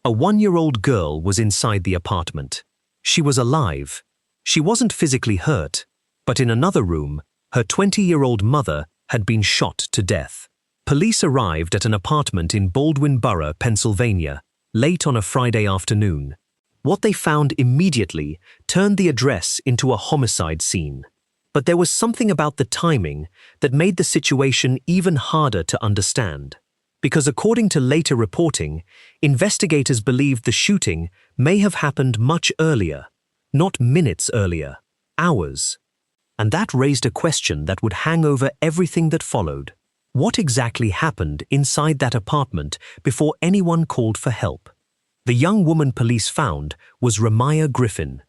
A 1-year-old girl was inside the apartment. She was alive. She wasn't physically hurt, but in another room, her 20-year-old mother had been shot to death. Police arrived at an apartment in Baldwin Borough, Pennsylvania, late on a Friday afternoon. What they found immediately turned the address into a homicide scene. But there was something about the timing that made the situation even harder to understand. Because according to later reporting, investigators believed the shooting may have happened much earlier, not minutes earlier, hours. And that raised a question that would hang over everything that followed. What exactly happened inside that apartment before anyone called for help? The young woman police found was Ramiah Griffin.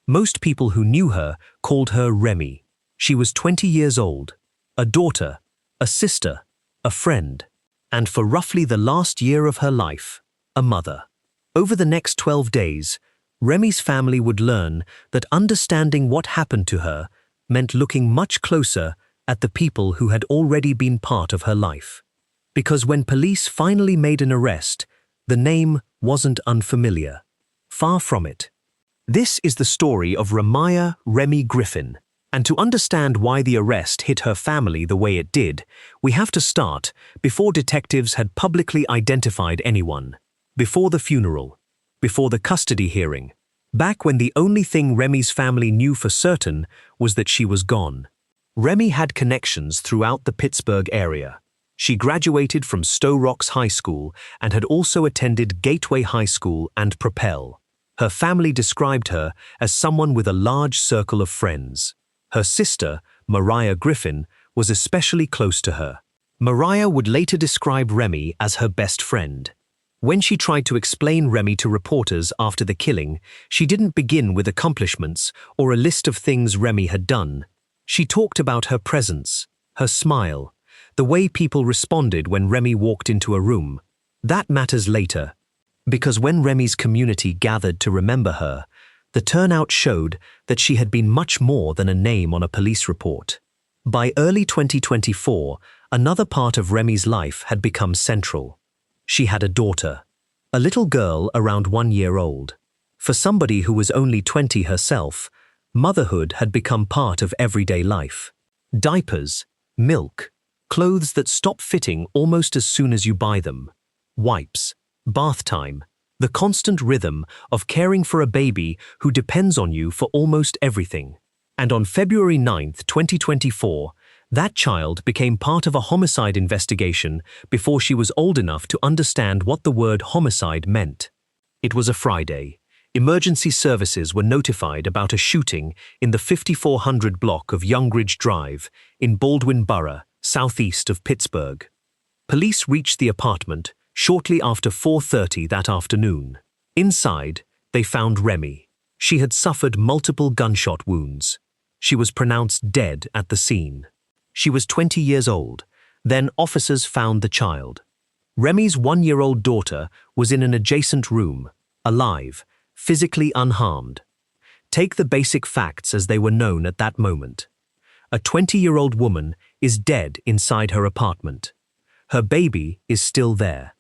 Most people who knew her called her Remy. She was 20 years old, a daughter, a sister, a friend, and for roughly the last year of her life, a mother. Over the next 12 days, Remy's family would learn that understanding what happened to her meant looking much closer at the people who had already been part of her life. Because when police finally made an arrest, the name wasn't unfamiliar. Far from it. This is the story of Ramiah Remy Griffin. And to understand why the arrest hit her family the way it did, we have to start before detectives had publicly identified anyone. Before the funeral. Before the custody hearing. Back when the only thing Remy's family knew for certain was that she was gone. Remy had connections throughout the Pittsburgh area. She graduated from Stowe Rocks High School and had also attended Gateway High School and Propel. Her family described her as someone with a large circle of friends. Her sister, Ramiah Griffin, was especially close to her. Ramiah would later describe Remy as her best friend. When she tried to explain Remy to reporters after the killing, she didn't begin with accomplishments or a list of things Remy had done. She talked about her presence, her smile, the way people responded when Remy walked into a room. That matters later, because when Remy's community gathered to remember her, the turnout showed that she had been much more than a name on a police report. By early 2024, another part of Remy's life had become central. She had a daughter, a little girl around 1 year old. For somebody who was only 20 herself, motherhood had become part of everyday life. Diapers, milk, clothes that stop fitting almost as soon as you buy them, wipes, bath time, the constant rhythm of caring for a baby who depends on you for almost everything. And on February 9, 2024, that child became part of a homicide investigation before she was old enough to understand what the word homicide meant. It was a Friday. Emergency services were notified about a shooting in the 5400 block of Youngridge Drive in Baldwin Borough, southeast of Pittsburgh. Police reached the apartment shortly after 4:30 that afternoon. Inside, they found Remy. She had suffered multiple gunshot wounds. She was pronounced dead at the scene. She was 20 years old. Then officers found the child. Remy's 1-year-old daughter was in an adjacent room, alive, physically unharmed. Take the basic facts as they were known at that moment. A 20-year-old woman is dead inside her apartment. Her baby is still there.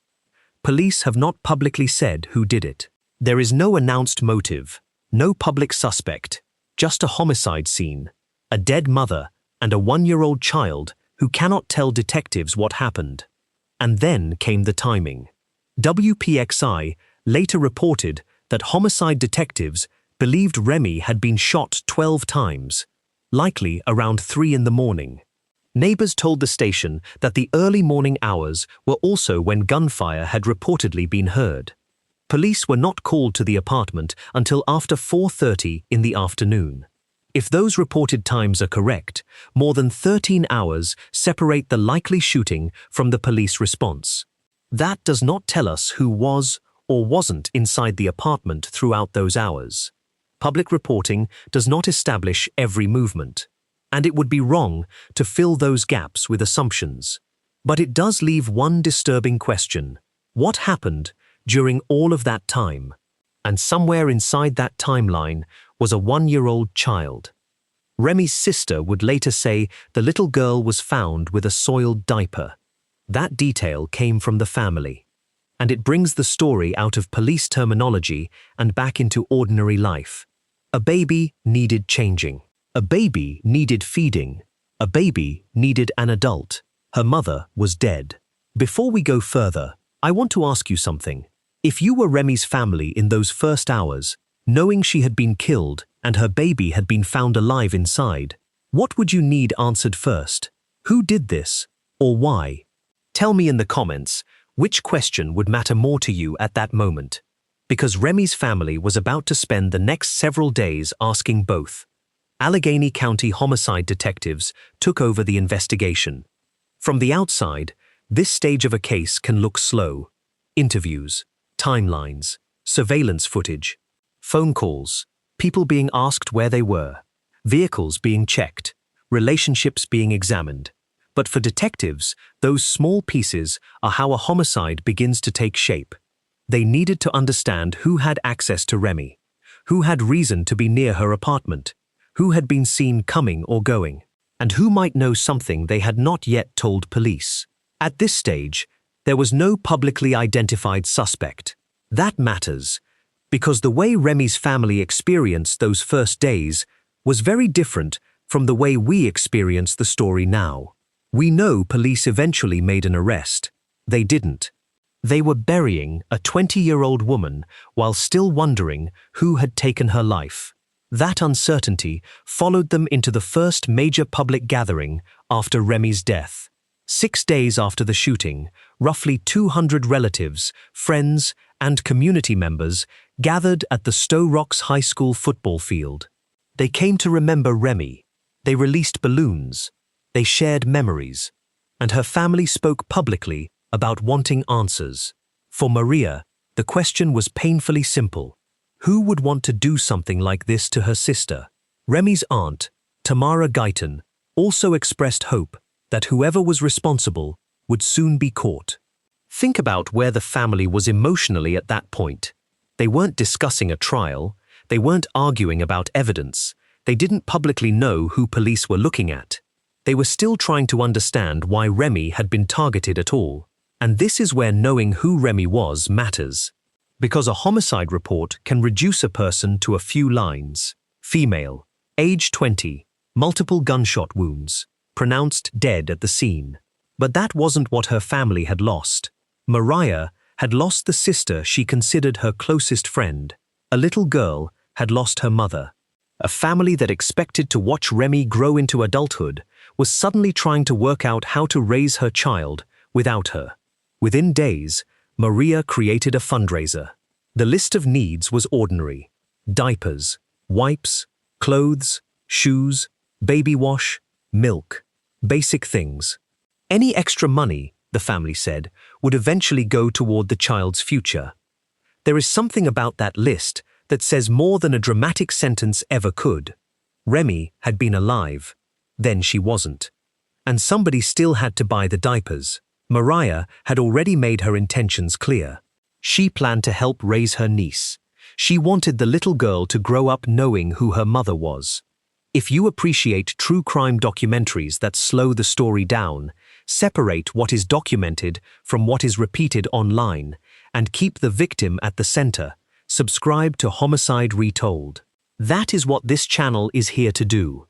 Police have not publicly said who did it. There is no announced motive, no public suspect, just a homicide scene, a dead mother, and a 1-year-old child who cannot tell detectives what happened. And then came the timing. WPXI later reported that homicide detectives believed Remy had been shot 12 times, likely around 3 in the morning. Neighbors told the station that the early morning hours were also when gunfire had reportedly been heard. Police were not called to the apartment until after 4:30 in the afternoon. If those reported times are correct, more than 13 hours separate the likely shooting from the police response. That does not tell us who was or wasn't inside the apartment throughout those hours. Public reporting does not establish every movement. And it would be wrong to fill those gaps with assumptions. But it does leave one disturbing question. What happened during all of that time? And somewhere inside that timeline was a 1-year-old child. Remy's sister would later say the little girl was found with a soiled diaper. That detail came from the family. and it brings the story out of police terminology and back into ordinary life. A baby needed changing. A baby needed feeding. A baby needed an adult. Her mother was dead. Before we go further, I want to ask you something. If you were Remy's family in those first hours, knowing she had been killed and her baby had been found alive inside, what would you need answered first? Who did this? Or why? Tell me in the comments which question would matter more to you at that moment. Because Remy's family was about to spend the next several days asking both. Allegheny County homicide detectives took over the investigation. From the outside, this stage of a case can look slow. Interviews, timelines, surveillance footage, phone calls, people being asked where they were, vehicles being checked, relationships being examined. But for detectives, those small pieces are how a homicide begins to take shape. They needed to understand who had access to Remy, who had reason to be near her apartment, who had been seen coming or going, and who might know something they had not yet told police. At this stage, there was no publicly identified suspect. That matters, because the way Remy's family experienced those first days was very different from the way we experience the story now. We know police eventually made an arrest. They didn't. They were burying a 20-year-old woman while still wondering who had taken her life. That uncertainty followed them into the first major public gathering after Remy's death. 6 days after the shooting, roughly 200 relatives, friends, and community members gathered at the Stowe Rocks High School football field. They came to remember Remy. They released balloons. They shared memories. And her family spoke publicly about wanting answers. For Maria, the question was painfully simple. Who would want to do something like this to her sister? Remy's aunt, Tamara Guyton, also expressed hope that whoever was responsible would soon be caught. Think about where the family was emotionally at that point. They weren't discussing a trial. They weren't arguing about evidence. They didn't publicly know who police were looking at. They were still trying to understand why Remy had been targeted at all. And this is where knowing who Remy was matters. Because a homicide report can reduce a person to a few lines. Female, age 20, multiple gunshot wounds, pronounced dead at the scene. But that wasn't what her family had lost. Mariah had lost the sister she considered her closest friend. A little girl had lost her mother. A family that expected to watch Remy grow into adulthood was suddenly trying to work out how to raise her child without her. Within days, Maria created a fundraiser. The list of needs was ordinary: diapers, wipes, clothes, shoes, baby wash, milk, basic things. Any extra money, the family said, would eventually go toward the child's future. There is something about that list that says more than a dramatic sentence ever could. Remy had been alive. Then she wasn't. And somebody still had to buy the diapers. Mariah had already made her intentions clear. She planned to help raise her niece. She wanted the little girl to grow up knowing who her mother was. If you appreciate true crime documentaries that slow the story down, separate what is documented from what is repeated online, and keep the victim at the center, subscribe to Homicide Retold. That is what this channel is here to do.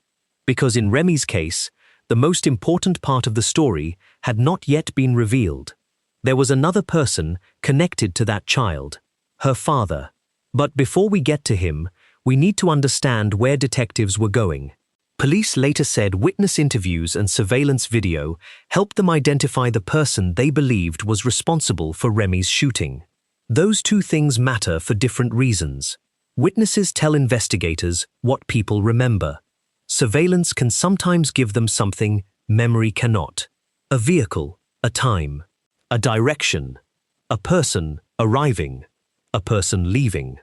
Because in Remy's case, the most important part of the story had not yet been revealed. There was another person connected to that child, her father. But before we get to him, we need to understand where detectives were going. Police later said witness interviews and surveillance video helped them identify the person they believed was responsible for Remy's shooting. Those two things matter for different reasons. Witnesses tell investigators what people remember. Surveillance can sometimes give them something memory cannot. A vehicle, a time, a direction, a person arriving, a person leaving.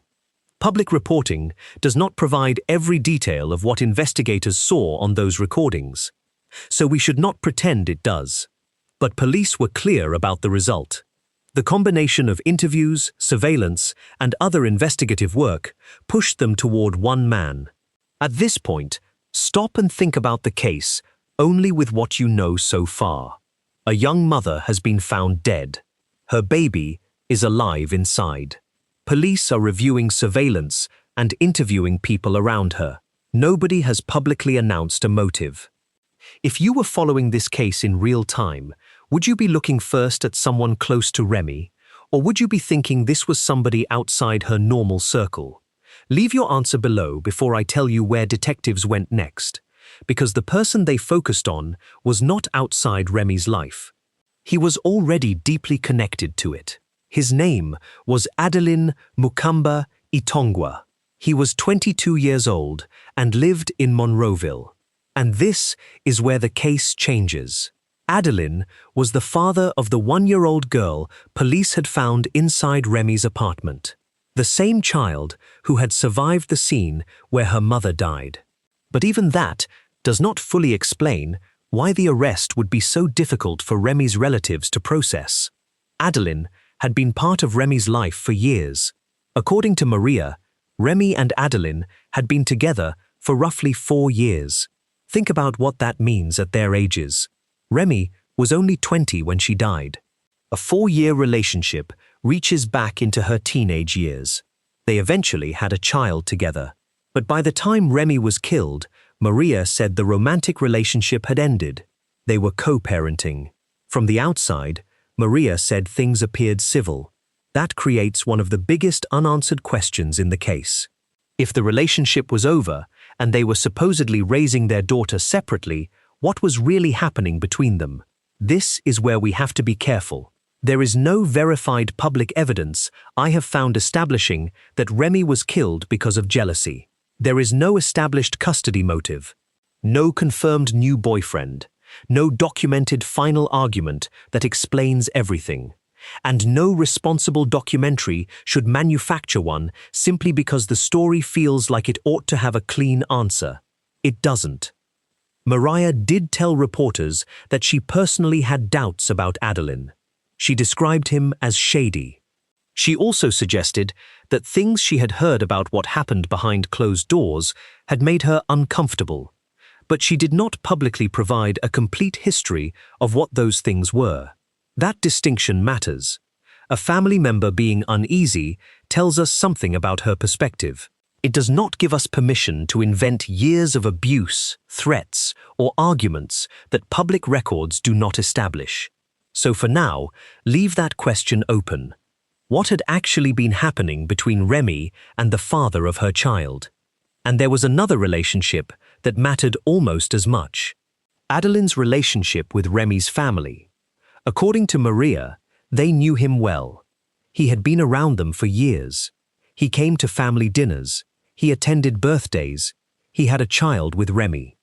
Public reporting does not provide every detail of what investigators saw on those recordings, so we should not pretend it does. But police were clear about the result. The combination of interviews, surveillance, and other investigative work pushed them toward one man. At this point, stop and think about the case only with what you know so far. A young mother has been found dead. Her baby is alive inside. Police are reviewing surveillance and interviewing people around her. Nobody has publicly announced a motive. If you were following this case in real time, would you be looking first at someone close to Remy, or would you be thinking this was somebody outside her normal circle? Leave your answer below before I tell you where detectives went next, because the person they focused on was not outside Remy's life. He was already deeply connected to it. His name was Adeline Mukamba Itongwa. He was 22 years old and lived in Monroeville. And this is where the case changes. Adeline was the father of the 1-year-old girl police had found inside Remy's apartment. The same child who had survived the scene where her mother died. But even that does not fully explain why the arrest would be so difficult for Remy's relatives to process. Adeline had been part of Remy's life for years. According to Maria, Remy and Adeline had been together for roughly 4 years. Think about what that means at their ages. Remy was only 20 when she died. A 4-year relationship reaches back into her teenage years. They eventually had a child together. But by the time Remy was killed, Maria said the romantic relationship had ended. They were co-parenting. From the outside, Maria said things appeared civil. That creates one of the biggest unanswered questions in the case. If the relationship was over and they were supposedly raising their daughter separately, what was really happening between them? This is where we have to be careful. There is no verified public evidence I have found establishing that Remy was killed because of jealousy. There is no established custody motive, no confirmed new boyfriend, no documented final argument that explains everything, and no responsible documentary should manufacture one simply because the story feels like it ought to have a clean answer. It doesn't. Maria did tell reporters that she personally had doubts about Adeline. She described him as shady. She also suggested that things she had heard about what happened behind closed doors had made her uncomfortable, but she did not publicly provide a complete history of what those things were. That distinction matters. A family member being uneasy tells us something about her perspective. It does not give us permission to invent years of abuse, threats, or arguments that public records do not establish. So for now, leave that question open. What had actually been happening between Remy and the father of her child? And there was another relationship that mattered almost as much. Adeline's relationship with Remy's family. According to Maria, they knew him well. He had been around them for years. He came to family dinners. He attended birthdays. He had a child with Remy.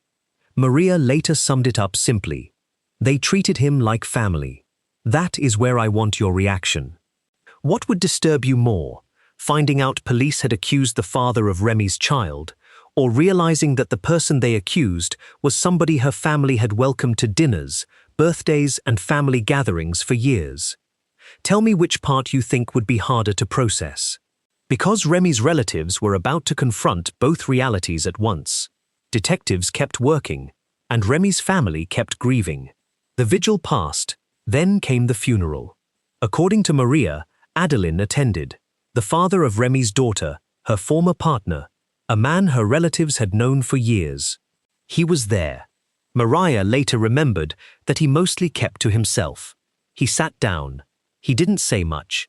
Maria later summed it up simply. They treated him like family. That is where I want your reaction. What would disturb you more, finding out police had accused the father of Remy's child, or realizing that the person they accused was somebody her family had welcomed to dinners, birthdays, and family gatherings for years? Tell me which part you think would be harder to process. Because Remy's relatives were about to confront both realities at once, detectives kept working, and Remy's family kept grieving. The vigil passed, then came the funeral. According to Maria, Adeline attended. The father of Remy's daughter, her former partner, a man her relatives had known for years. He was there. Maria later remembered that he mostly kept to himself. He sat down. He didn't say much.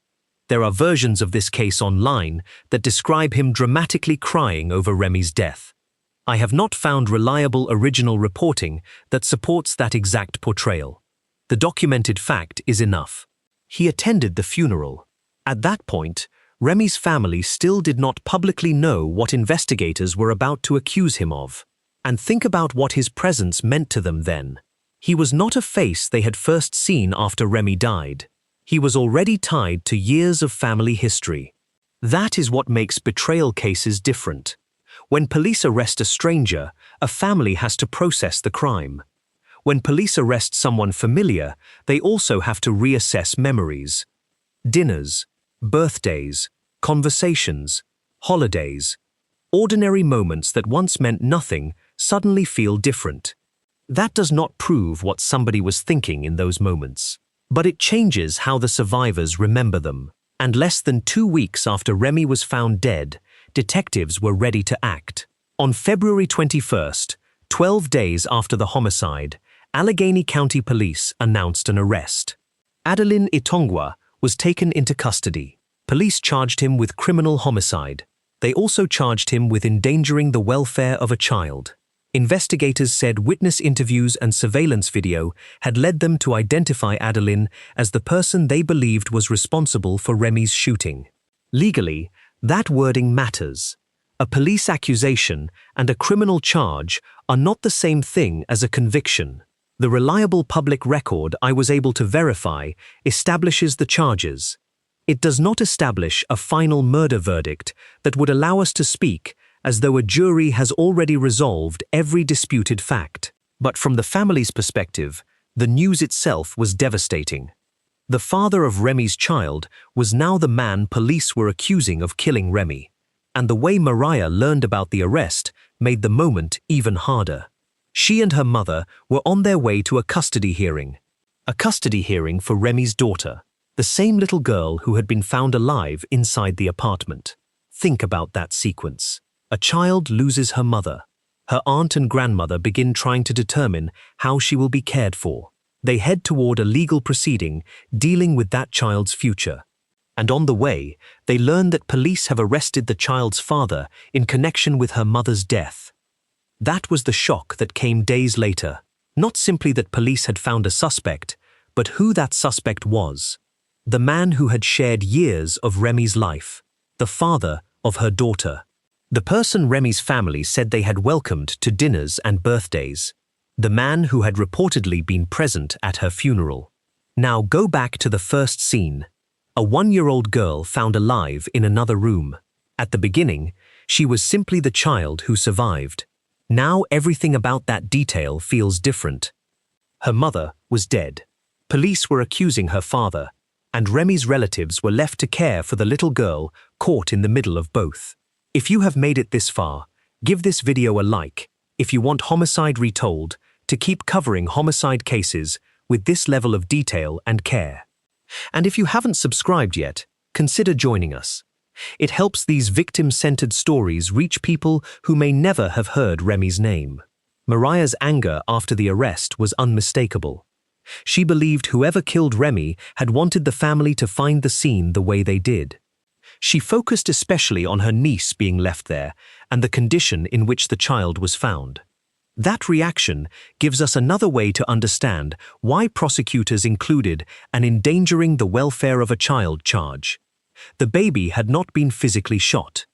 There are versions of this case online that describe him dramatically crying over Remy's death. I have not found reliable original reporting that supports that exact portrayal. The documented fact is enough. He attended the funeral. At that point, Remy's family still did not publicly know what investigators were about to accuse him of. And think about what his presence meant to them then. He was not a face they had first seen after Remy died. He was already tied to years of family history. That is what makes betrayal cases different. When police arrest a stranger, a family has to process the crime. When police arrest someone familiar, they also have to reassess memories. Dinners, birthdays, conversations, holidays. Ordinary moments that once meant nothing suddenly feel different. That does not prove what somebody was thinking in those moments, but it changes how the survivors remember them. And less than 2 weeks after Remy was found dead, detectives were ready to act. On February 21st, 12 days after the homicide, Allegheny County Police announced an arrest. Adeline Itongwa was taken into custody. Police charged him with criminal homicide. They also charged him with endangering the welfare of a child. Investigators said witness interviews and surveillance video had led them to identify Adeline as the person they believed was responsible for Remy's shooting. Legally, that wording matters. A police accusation and a criminal charge are not the same thing as a conviction. The reliable public record I was able to verify establishes the charges. It does not establish a final murder verdict that would allow us to speak as though a jury has already resolved every disputed fact. But from the family's perspective, the news itself was devastating. The father of Remy's child was now the man police were accusing of killing Remy, and the way Ramiah learned about the arrest made the moment even harder. She and her mother were on their way to a custody hearing. A custody hearing for Remy's daughter, the same little girl who had been found alive inside the apartment. Think about that sequence. A child loses her mother. Her aunt and grandmother begin trying to determine how she will be cared for. They head toward a legal proceeding dealing with that child's future. And on the way, they learn that police have arrested the child's father in connection with her mother's death. That was the shock that came days later. Not simply that police had found a suspect, but who that suspect was. The man who had shared years of Remy's life. The father of her daughter. The person Remy's family said they had welcomed to dinners and birthdays. The man who had reportedly been present at her funeral. Now go back to the first scene. A 1-year-old girl found alive in another room. At the beginning, she was simply the child who survived. Now everything about that detail feels different. Her mother was dead. Police were accusing her father, and Remy's relatives were left to care for the little girl caught in the middle of both. If you have made it this far, give this video a like if you want Homicide Retold to keep covering homicide cases with this level of detail and care. And if you haven't subscribed yet, consider joining us. It helps these victim-centered stories reach people who may never have heard Remy's name. Ramiah's anger after the arrest was unmistakable. She believed whoever killed Remy had wanted the family to find the scene the way they did. She focused especially on her niece being left there and the condition in which the child was found. That reaction gives us another way to understand why prosecutors included an endangering the welfare of a child charge. The baby had not been physically shot,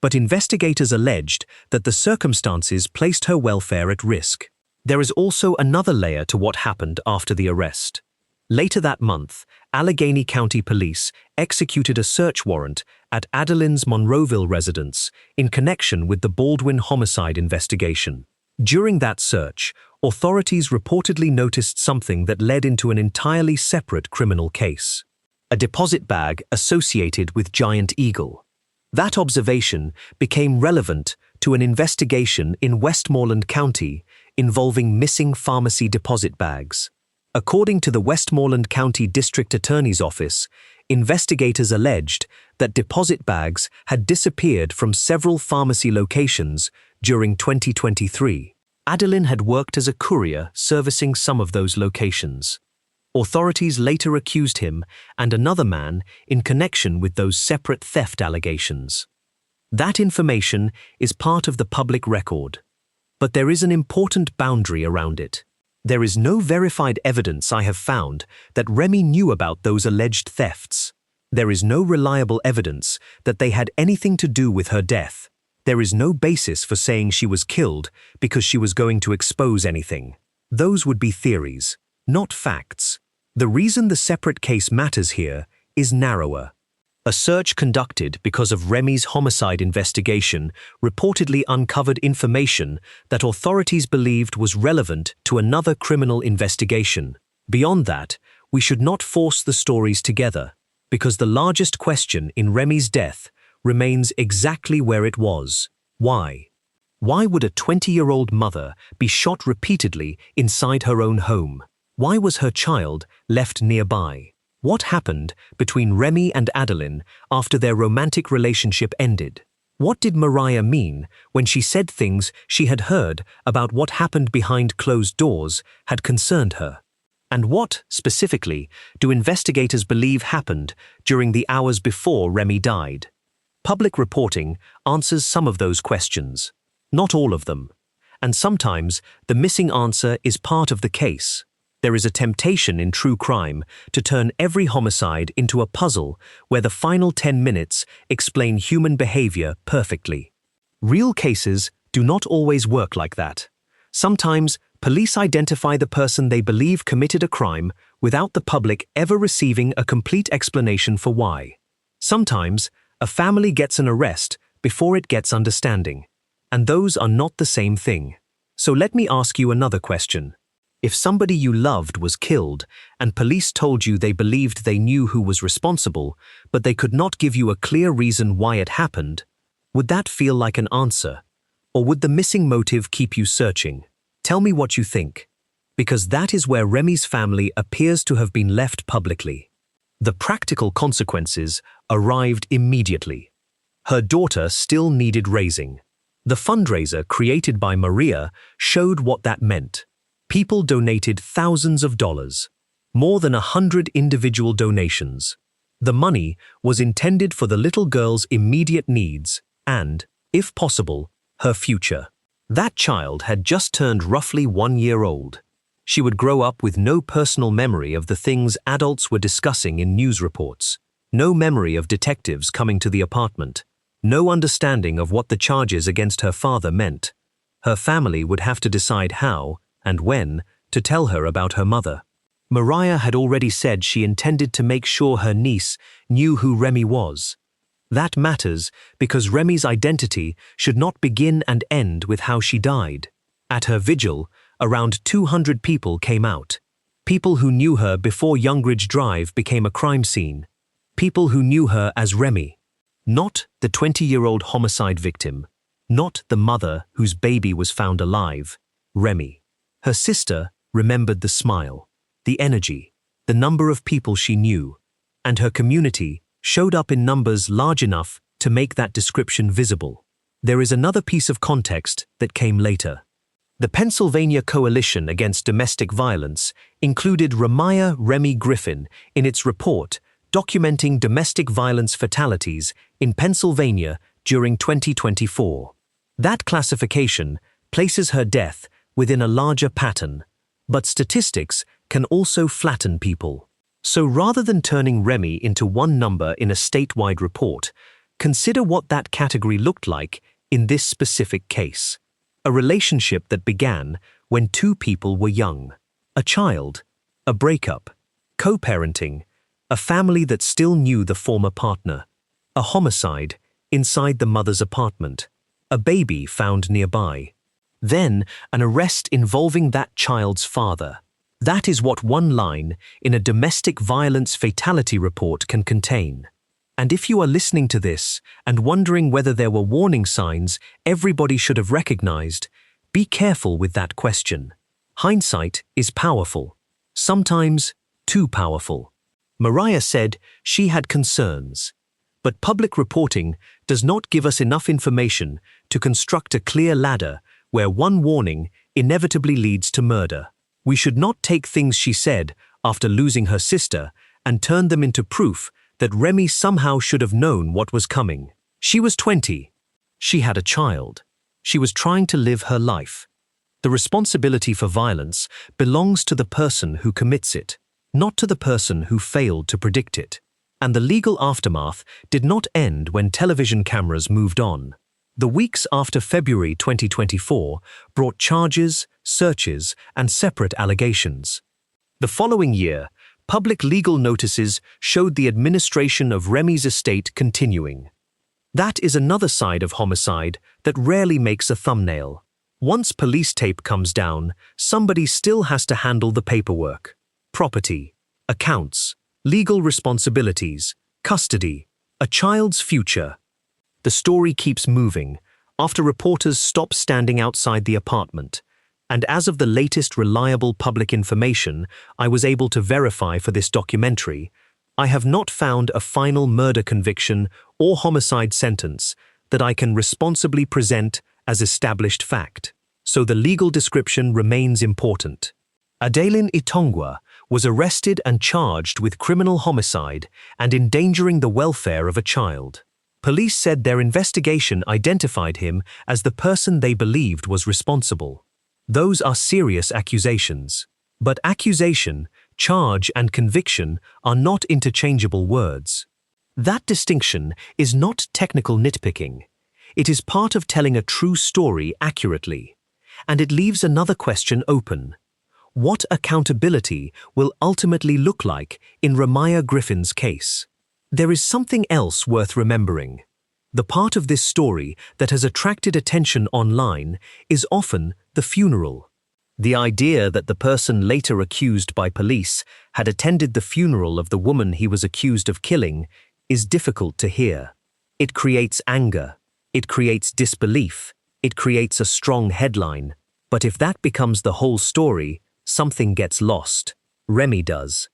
but investigators alleged that the circumstances placed her welfare at risk. There is also another layer to what happened after the arrest. Later that month, Allegheny County Police executed a search warrant at Adeline's Monroeville residence in connection with the Baldwin homicide investigation. During that search, authorities reportedly noticed something that led into an entirely separate criminal case. A deposit bag associated with Giant Eagle. That observation became relevant to an investigation in Westmoreland County involving missing pharmacy deposit bags. According to the Westmoreland County District Attorney's Office, investigators alleged that deposit bags had disappeared from several pharmacy locations during 2023. Adeline had worked as a courier servicing some of those locations. Authorities later accused him and another man in connection with those separate theft allegations. That information is part of the public record, but there is an important boundary around it. There is no verified evidence I have found that Remy knew about those alleged thefts. There is no reliable evidence that they had anything to do with her death. There is no basis for saying she was killed because she was going to expose anything. Those would be theories, not facts. The reason the separate case matters here is narrower. A search conducted because of Remy's homicide investigation reportedly uncovered information that authorities believed was relevant to another criminal investigation. Beyond that, we should not force the stories together, because the largest question in Remy's death remains exactly where it was. Why? Why would a 20-year-old mother be shot repeatedly inside her own home? Why was her child left nearby? What happened between Remy and Adeline after their romantic relationship ended? What did Mariah mean when she said things she had heard about what happened behind closed doors had concerned her? And what, specifically, do investigators believe happened during the hours before Remy died? Public reporting answers some of those questions, not all of them. And sometimes the missing answer is part of the case. There is a temptation in true crime to turn every homicide into a puzzle where the final 10 minutes explain human behavior perfectly. Real cases do not always work like that. Sometimes police identify the person they believe committed a crime without the public ever receiving a complete explanation for why. Sometimes a family gets an arrest before it gets understanding. And those are not the same thing. So let me ask you another question. If somebody you loved was killed and police told you they believed they knew who was responsible, but they could not give you a clear reason why it happened, would that feel like an answer? Or would the missing motive keep you searching? Tell me what you think. Because that is where Remy's family appears to have been left publicly. The practical consequences arrived immediately. Her daughter still needed raising. The fundraiser created by Mariah showed what that meant. People donated thousands of dollars, more than 100 individual donations. The money was intended for the little girl's immediate needs and, if possible, her future. That child had just turned roughly 1 year old. She would grow up with no personal memory of the things adults were discussing in news reports, no memory of detectives coming to the apartment, no understanding of what the charges against her father meant. Her family would have to decide how and when to tell her about her mother. Mariah had already said she intended to make sure her niece knew who Remy was. That matters because Remy's identity should not begin and end with how she died. At her vigil, around 200 people came out. People who knew her before Youngridge Drive became a crime scene. People who knew her as Remy. Not the 20-year-old homicide victim. Not the mother whose baby was found alive. Remy. Her sister remembered the smile, the energy, the number of people she knew, and her community showed up in numbers large enough to make that description visible. There is another piece of context that came later. The Pennsylvania Coalition Against Domestic Violence included Ramiah Remy Griffin in its report documenting domestic violence fatalities in Pennsylvania during 2024. That classification places her death within a larger pattern, but statistics can also flatten people. So rather than turning Remy into one number in a statewide report, consider what that category looked like in this specific case. A relationship that began when two people were young. A child, a breakup, co-parenting, a family that still knew the former partner, a homicide inside the mother's apartment, a baby found nearby. Then an arrest involving that child's father. That is what one line in a domestic violence fatality report can contain. And if you are listening to this and wondering whether there were warning signs everybody should have recognized, be careful with that question. Hindsight is powerful, sometimes too powerful. Mariah said she had concerns, but public reporting does not give us enough information to construct a clear ladder where one warning inevitably leads to murder. We should not take things she said after losing her sister and turn them into proof that Remy somehow should have known what was coming. She was 20. She had a child. She was trying to live her life. The responsibility for violence belongs to the person who commits it, not to the person who failed to predict it. And the legal aftermath did not end when television cameras moved on. The weeks after February 2024 brought charges, searches, and separate allegations. The following year, public legal notices showed the administration of Remy's estate continuing. That is another side of homicide that rarely makes a thumbnail. Once police tape comes down, somebody still has to handle the paperwork. Property, accounts, legal responsibilities, custody, a child's future. The story keeps moving after reporters stop standing outside the apartment, and as of the latest reliable public information I was able to verify for this documentary, I have not found a final murder conviction or homicide sentence that I can responsibly present as established fact, so the legal description remains important. Adeline Itongwa was arrested and charged with criminal homicide and endangering the welfare of a child. Police said their investigation identified him as the person they believed was responsible. Those are serious accusations. But accusation, charge, and conviction are not interchangeable words. That distinction is not technical nitpicking. It is part of telling a true story accurately. And it leaves another question open. What accountability will ultimately look like in Ramiah Griffin's case? There is something else worth remembering. The part of this story that has attracted attention online is often the funeral. The idea that the person later accused by police had attended the funeral of the woman he was accused of killing is difficult to hear. It creates anger. It creates disbelief. It creates a strong headline. But if that becomes the whole story, something gets lost. Remy does.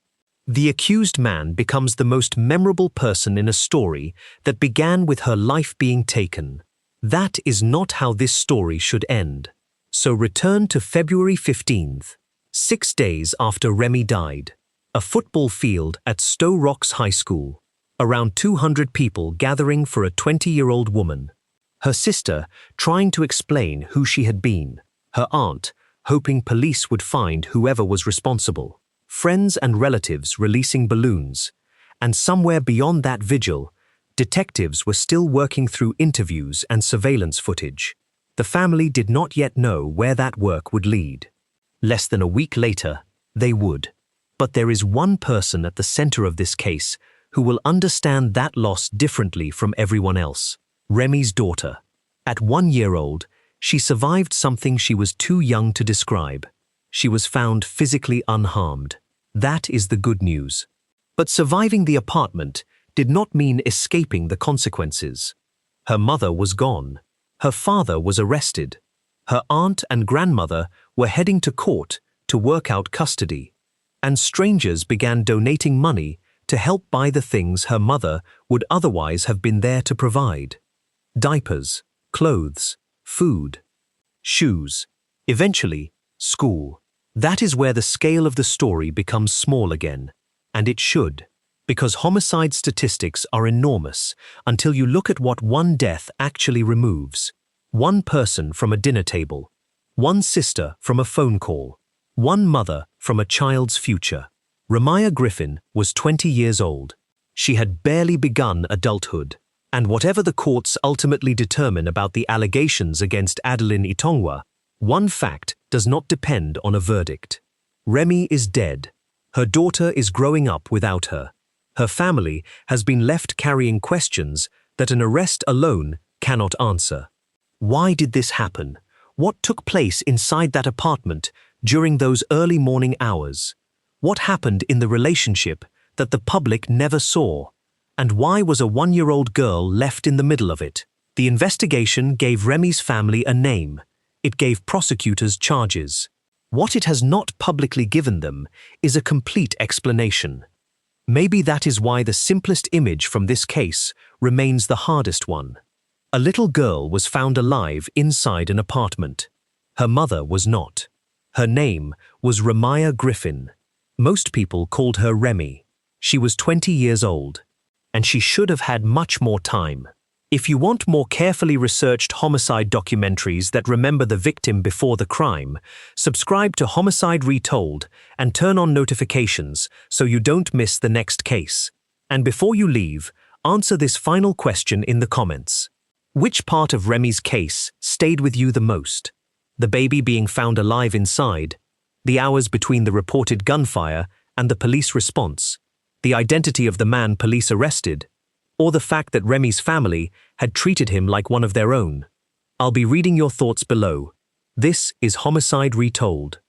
The accused man becomes the most memorable person in a story that began with her life being taken. That is not how this story should end. So return to February 15th, 6 days after Remy died. A football field at Stowe Rocks High School. Around 200 people gathering for a 20-year-old woman. Her sister trying to explain who she had been. Her aunt hoping police would find whoever was responsible. Friends and relatives releasing balloons. And somewhere beyond that vigil, detectives were still working through interviews and surveillance footage. The family did not yet know where that work would lead. Less than a week later, they would. But there is one person at the center of this case who will understand that loss differently from everyone else. Remy's daughter. At 1 year old, she survived something she was too young to describe. She was found physically unharmed. That is the good news. But surviving the apartment did not mean escaping the consequences. Her mother was gone. Her father was arrested. Her aunt and grandmother were heading to court to work out custody. And strangers began donating money to help buy the things her mother would otherwise have been there to provide. Diapers, clothes, food, shoes, eventually, school. That is where the scale of the story becomes small again. And it should. Because homicide statistics are enormous until you look at what one death actually removes. One person from a dinner table. One sister from a phone call. One mother from a child's future. Ramiah Griffin was 20 years old. She had barely begun adulthood. And whatever the courts ultimately determine about the allegations against Adeline Itongwa, one fact does not depend on a verdict. Remy is dead. Her daughter is growing up without her. Her family has been left carrying questions that an arrest alone cannot answer. Why did this happen? What took place inside that apartment during those early morning hours? What happened in the relationship that the public never saw? And why was a 1-year-old girl left in the middle of it? The investigation gave Remy's family a name. It gave prosecutors charges. What it has not publicly given them is a complete explanation. Maybe that is why the simplest image from this case remains the hardest one. A little girl was found alive inside an apartment. Her mother was not. Her name was Ramiah Griffin. Most people called her Remy. She was 20 years old. And she should have had much more time. If you want more carefully researched homicide documentaries that remember the victim before the crime, subscribe to Homicide Retold and turn on notifications so you don't miss the next case. And before you leave, answer this final question in the comments. Which part of Remy's case stayed with you the most? The baby being found alive inside, the hours between the reported gunfire and the police response, the identity of the man police arrested, or the fact that Remy's family had treated him like one of their own? I'll be reading your thoughts below. This is Homicide Retold.